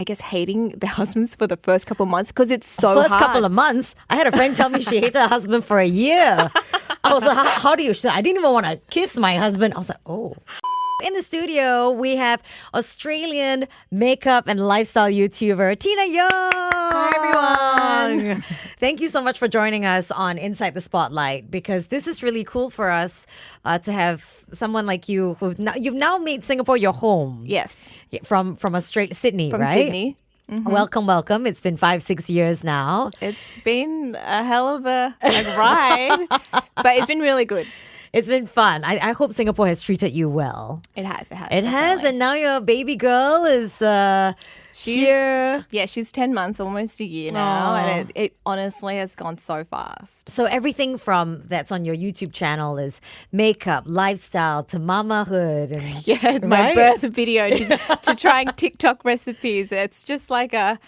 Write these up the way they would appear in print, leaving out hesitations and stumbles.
I guess, hating their husbands for the first couple of months because it's so First hard. couple of months, I had a friend tell me she hated her husband for a year. I was like, how do you? I didn't even want to kiss my husband. I was like, oh. In the studio, we have Australian makeup and lifestyle YouTuber Tina Young. Hi, everyone. Thank you so much for joining us on Inside the Spotlight, because this is really cool for us to have someone like you you've now made Singapore your home. Yes. From Australia, Sydney, From right? Sydney. Welcome. It's been 5-6 years now. It's been a hell of a ride, but it's been really good. It's been fun. I hope Singapore has treated you well. It has. It has, definitely. and now your baby girl is here. Yeah, she's 10 months, almost a year now, Aw. and it honestly has gone so fast. So everything from that's on your YouTube channel is makeup, lifestyle to mamahood. And Yeah, my Right? birth video to trying TikTok recipes. It's just like a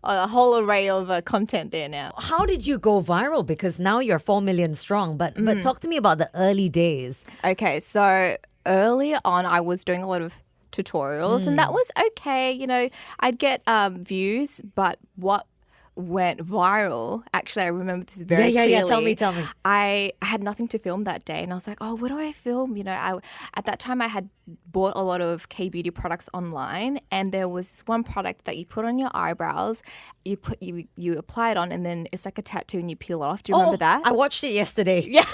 whole array of content there now. how did you go viral? Because now you're 4 million strong. But talk to me about the early days. Okay, so earlier on, I was doing a lot of tutorials, and that was okay. You know, I'd get views, but what went viral, actually, I remember this very clearly. Yeah. Tell me. I had nothing to film that day, and I was like, oh, what do I film? You know, at that time, I had bought a lot of K-beauty products online, and there was one product that you put on your eyebrows, you apply it on, and then it's like a tattoo, and you peel it off. Do you remember that? I watched it yesterday. Yeah.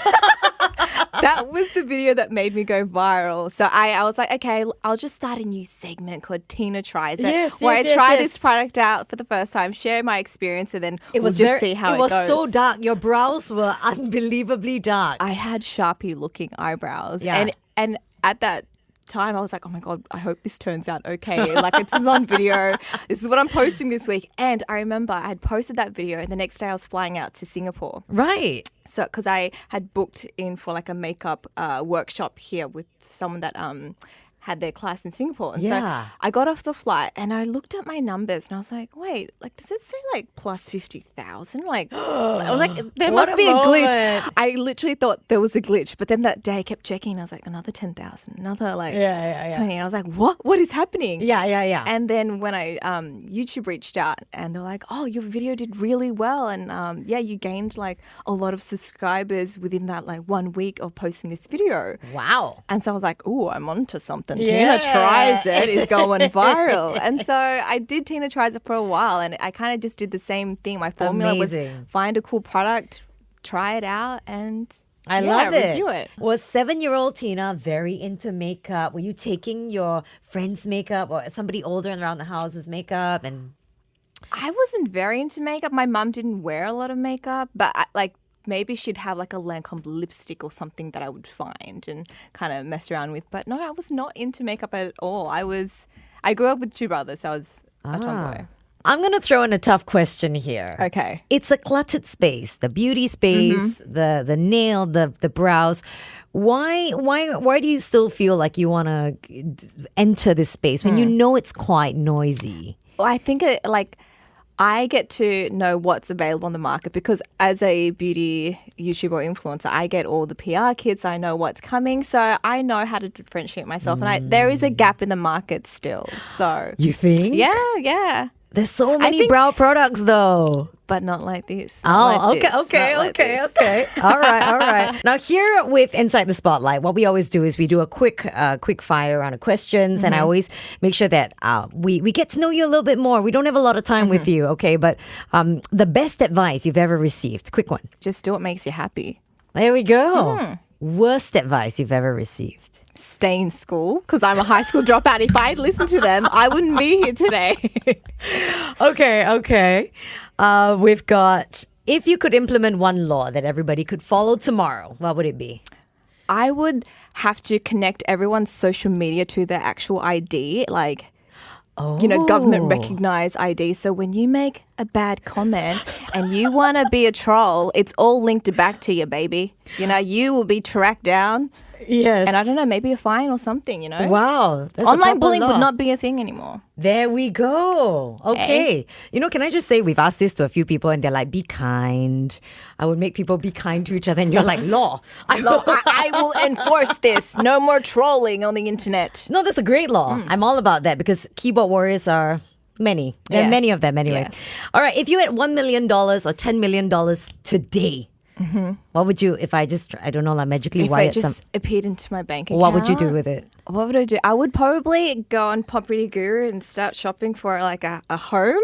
That was the video that made me go viral. So I was like, okay, I'll just start a new segment called Tina Tries It, Yes, where yes, I try yes. this product out for the first time, share my experience, and then It we'll was just see how it was goes. so dark. Your brows were unbelievably dark. I had Sharpie looking eyebrows. Yeah. And at that time I was like, oh my God, I hope this turns out okay. Like, it's on video. This is what I'm posting this week. And I remember I had posted that video, and the next day I was flying out to Singapore. Right. So, because I had booked in for like a makeup workshop here with someone that had their class in Singapore. And Yeah. so I got off the flight and I looked at my numbers and I was like, wait, like, does it say like plus 50,000? Like, I was like, there What must a be a glitch. moment. I literally thought there was a glitch. But then that day I kept checking and I was like, another 10,000, another like Yeah. 20. And I was like, what is happening? Yeah. And then when I YouTube reached out and they're like, oh, your video did really well, and you gained like a lot of subscribers within that like 1 week of posting this video. Wow. And so I was like, oh, I'm onto something. Yeah. Tina Tries It is going viral. And so I did Tina Tries It for a while, and I kind of just did the same thing. My formula Amazing. was find a cool product, try it out, and I love it. review it. Was 7-year-old Tina very into makeup? Were you taking your friend's makeup or somebody older around the house's makeup? And I wasn't very into makeup. My mum didn't wear a lot of makeup, but maybe she'd have like a Lancome lipstick or something that I would find and kind of mess around with. But no, I was not into makeup at all. I grew up with two brothers, so I was a tomboy. I'm going to throw in a tough question here. Okay. It's a cluttered space, the beauty space, the nail, the brows. Why do you still feel like you want to enter this space when you know it's quite noisy? Well, I think I get to know what's available on the market because as a beauty YouTuber or influencer, I get all the PR kits. I know what's coming. So I know how to differentiate myself. And there is a gap in the market still. So You think? yeah. There's so many think- brow products though. But not like this. Oh, Not like okay, this, okay, not like okay, this. okay. All right. Now here with Inside the Spotlight, what we always do is we do a quick fire round of questions, and I always make sure that we get to know you a little bit more. We don't have a lot of time with you, okay? But the best advice you've ever received, quick one. Just do what makes you happy. There we go. Worst advice you've ever received. Stay in school because I'm a high school dropout. If I'd listened to them, I wouldn't be here today. Okay. We've got, if you could implement one law that everybody could follow tomorrow, what would it be? I would have to connect everyone's social media to their actual ID, like, government recognized ID. So when you make a bad comment and you want to be a troll, it's all linked back to you, baby. You will be tracked down. Yes. And I don't know, maybe a fine or something, Wow. That's a Online proper bullying law. would not be a thing anymore. There we go. Okay. Can I just say we've asked this to a few people and they're like, be kind. I would make people be kind to each other. And you're like, law. I will enforce this. No more trolling on the internet. No, that's a great law. I'm all about that because keyboard warriors are Many. There are Yeah. many of them anyway. Yeah. All right. If you had $1 million or $10 million today, what would you, if I don't know, like magically If wire it just appeared into my bank account, what would you do with it? What would I do? I would probably go on Property Guru and start shopping for like a home.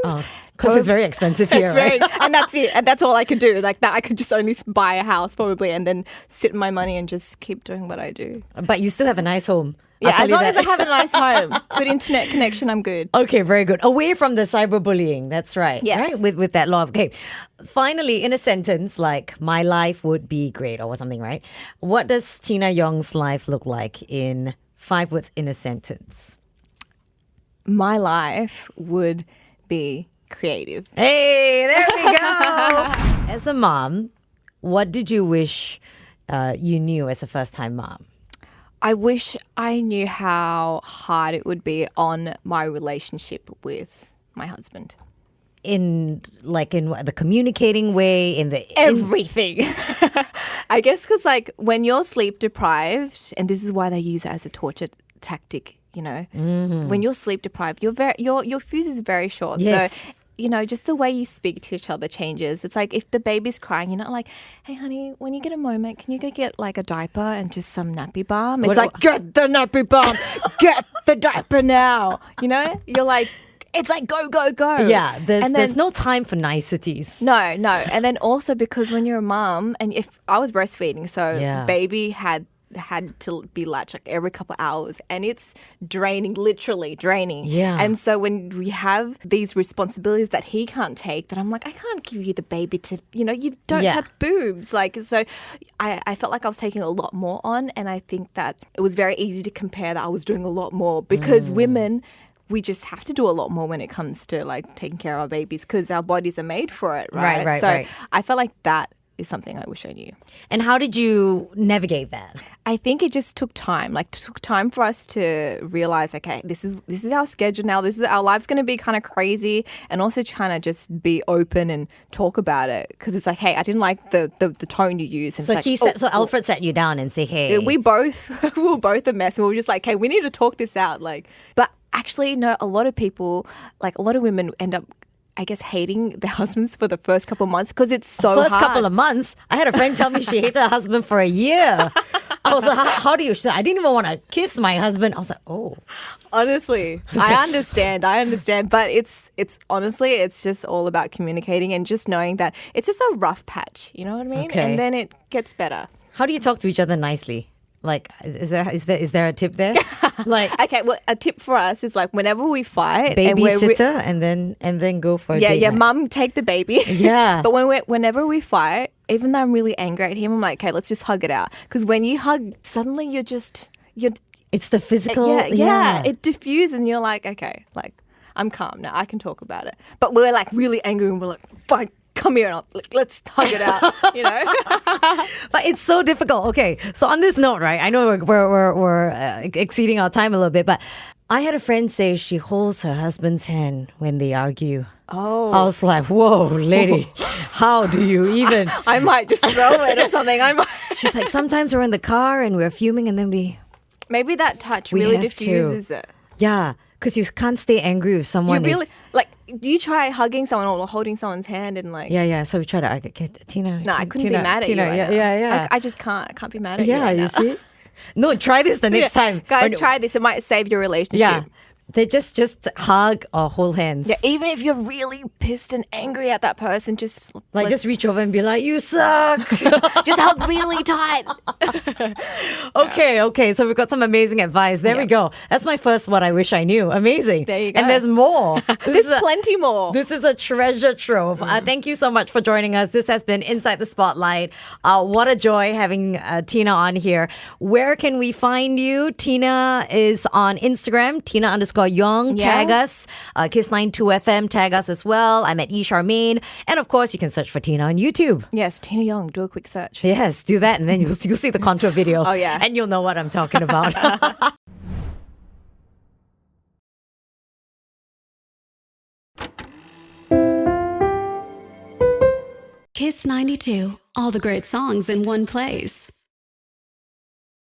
Because it's very expensive here, It's right? very, and that's it. And that's all I could do. Like that, I could just only buy a house probably, and then sit in my money and just keep doing what I do. But you still have a nice home. I'll Yeah, tell as you long as I that. have a nice home, good internet connection, I'm good. Okay, very good. Away from the cyberbullying. That's right. Yes. Right? With that law. Okay. Finally, in a sentence like my life would be great or something, right? What does Tina Yong's life look like in 5 words in a sentence? My life would be creative. Hey, there we go. As a mom, what did you wish you knew as a first-time mom? I wish I knew how hard it would be on my relationship with my husband. In what, the communicating way, in the Everything. I guess because like when you're sleep deprived, and this is why they use it as a torture tactic, you know, when you're sleep deprived, your fuse is very short. Yes. So, you know, just the way you speak to each other changes. It's like if the baby's crying, you're not like, hey, honey, when you get a moment, can you go get like a diaper and just some nappy balm? It's like, get the nappy balm, get the diaper now. You know, you're like, it's like go, go, go. Yeah, And there's then- no time for niceties. No. And then also because when you're a mum, and if I was breastfeeding, so Yeah. baby had to be latched like every couple of hours, and it's draining, literally draining. Yeah. And so when we have these responsibilities that he can't take, that I'm like, I can't give you the baby to, you know, you don't Yeah. have boobs. Like, so I felt like I was taking a lot more on, and I think that it was very easy to compare that I was doing a lot more because women, we just have to do a lot more when it comes to like taking care of our babies because our bodies are made for it, right? Right, so right. I felt like that is something I wish I knew. And how did you navigate that? I think it just took time. Like, it took time for us to realize, okay, this is our schedule now. This is our life's going to be kind of crazy, and also trying to just be open and talk about it because it's like, hey, I didn't like the tone you used. And So it's like, Alfred sat you down and say, hey, we both we were both a mess, and we were just like, hey, we need to talk this out. Like, but actually, no, a lot of people, like a lot of women, end up, I guess, hating their husbands for the first couple of months because it's so first hard. couple of months, I had a friend tell me she hated her husband for a year. I was like, how do you? She said, I didn't even want to kiss my husband. I was like, oh. Honestly, I understand, but it's honestly, it's just all about communicating and just knowing that it's just a rough patch, you know what I mean? Okay. And then it gets better. How do you talk to each other nicely? Like, is there a tip there? Like, Okay, well, a tip for us is like whenever we fight, and we're babysitter and then go for a date yeah, night. mum, take the baby. Yeah. But whenever we fight, even though I'm really angry at him, I'm like, okay, let's just hug it out. Because when you hug, suddenly you're It's the physical. yeah, it diffuses, and you're like, okay, like I'm calm now. I can talk about it. But we're like really angry, and we're like, fine, come here, and let's hug it out. You know. But it's so difficult. Okay, so on this note, right? I know we're exceeding our time a little bit, but I had a friend say she holds her husband's hand when they argue. Oh. I was like, whoa, lady, how do you even? I might just throw it or something. I might. She's like, sometimes we're in the car and we're fuming, and then Maybe that touch We really have to. diffuses it. yeah, because you can't stay angry with You someone. if- really like. You try hugging someone or holding someone's hand and like. yeah. So we try to argue. Okay, Tina. No, I couldn't be mad at you. Tina, Right now. yeah. I just can't. I can't be mad at you. Yeah, right you now. see? No, try this the next time. Guys, When- try this. It might save your relationship. Yeah. They just hug or hold hands. Yeah, even if you're really pissed and angry at that person, just Just reach over and be like, you suck. just hug really tight. Okay. So we've got some amazing advice. There we Yeah. go. That's my first what I wish I knew. Amazing. There you go. And there's more. There's plenty more. This is a treasure trove. Thank you so much for joining us. This has been Inside the Spotlight. What a joy having Tina on here. Where can we find you? Tina is on Instagram, Tina_Yong. Yeah. Tag us. Kiss92FM, tag us as well. I'm at eCharmaine. And of course, you can search for Tina on YouTube. Yes, Tina Young. Do a quick search. Yes, do that, and then you'll see the contour video. Oh, yeah. And you'll know what I'm talking about. Kiss 92. All the great songs in one place.